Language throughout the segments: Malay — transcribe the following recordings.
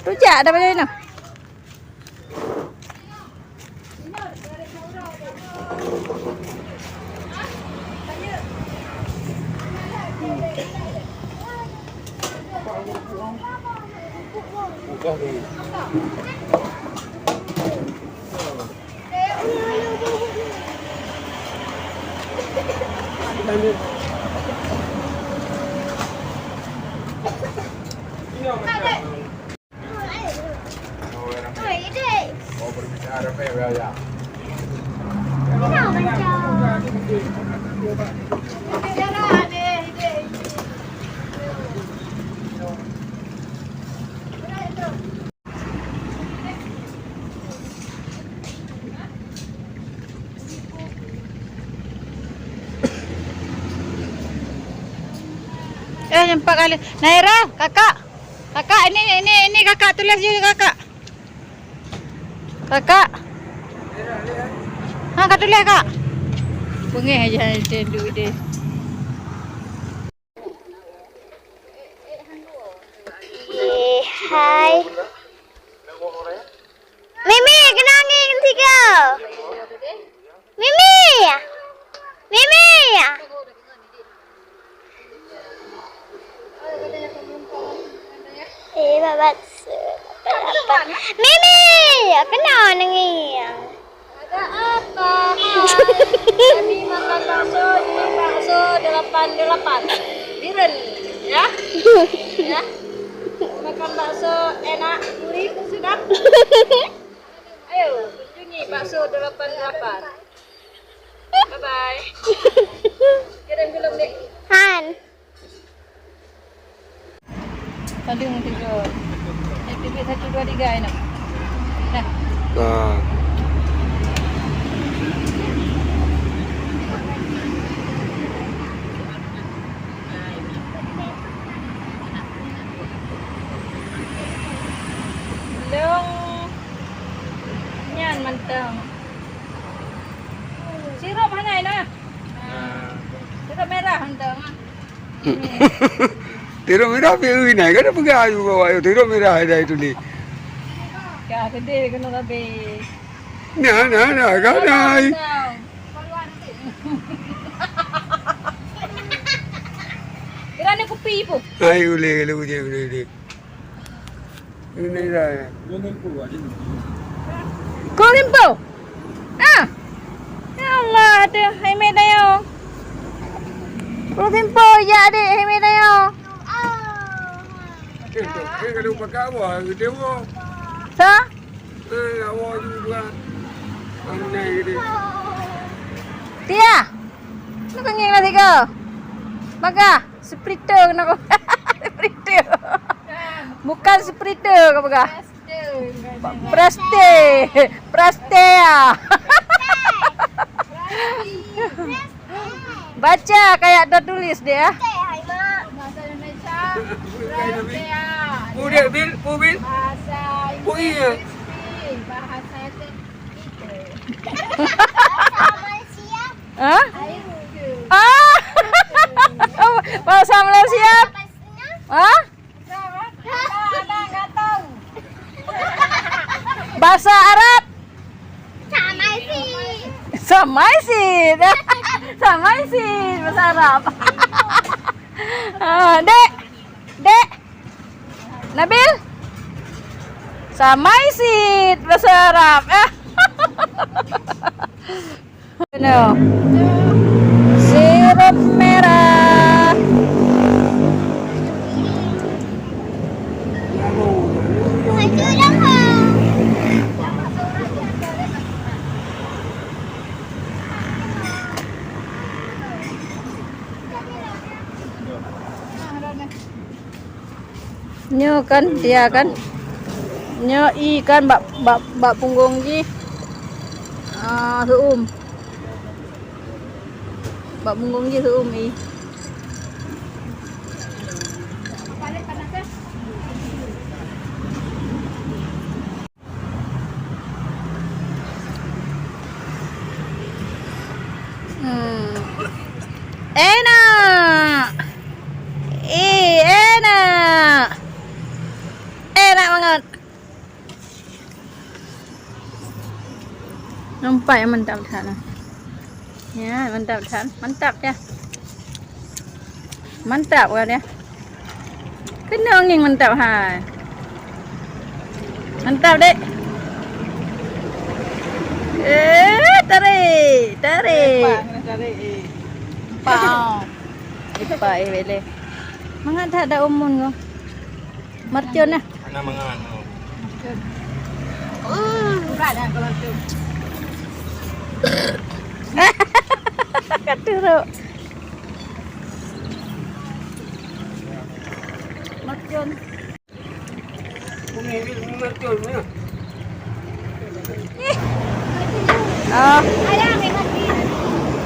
Rujak dah macam mana? Nampak kali. Naira, kakak. Kakak ini kakak tulis juga kakak. Kakak. Kakak tulis kak. Bengih aja duit dia. Hai. Mimi, kenangin tiga. Mimi. Mimi. Babat. Mimi, kenal nangis. Ada apa? Kami makan bakso 88. Biren, ya? Ya. Makan bakso enak, gurih, sedap. Ayo, kunjungi bakso 88. Bye bye. Kirim belum dek? Han. Tadi mau tidur. Ini 1 2 3 enak. Nah. Nah. Belum. Nyan manteng. Sirup mana ini? Sirup merah manteng. Tiru merah pergi naik kan pergi ayu bawa ayu tiru merah ada itu ni. Kaya gede kena lebih. Nah kan naik. Kira ni kopi po. Ayu le lu je ni. Ini dah. Kulimpo. Ah. Ya Allah, ada Haime dayo. Kulimpo ya ada Haime dayo. Kalau pakai awak, dia awak. Sa? Awak juga. Aneh dia. Tia. Lu kenging lah tiga. Baga, spriter kena kau. Spriter. Bukan spriter kau baga. Praste. Praste ya. Baca kayak ada tulis dia. Bahasa Indonesia. Udah bil, bil. Bahasa Inggris. Bahasa Malaysia. Hah? Ah. Bahasa Malaysia. Hah? Enggak tahu. Bahasa Arab. Sama sih. Sama sih bahasa Arab. Dek. Dek. Nabil. Sama sih bahasa Arab. No. Sirup merah. Nyo kan dia kan. Nyo i kan bak punggung ji. Seum. Bak punggung ji seum i. Enak. Enak. Enak banget. Nampak yang mantap di sana. Ya, mantap di sana. Mantap ya. Mantap kan ya. Kena angin mantap hai. Mantap dek. Tarik, tarik. Pau. Ipa bele. Mangat tak ada umun ko. Mercun nah. Mana mangan? Berat dah kalau tu. Katuruk. Mercun. Bumi ni mercun ni. Oh.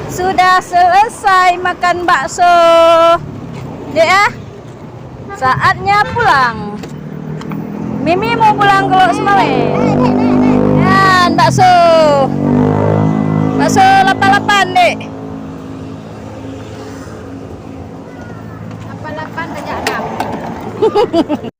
Sudah selesai makan bakso. Dek ah. Saatnya pulang. Mimi mau pulang ke Semale. Ya, bakso. Bakso 88, Dek. 88 banyak 6.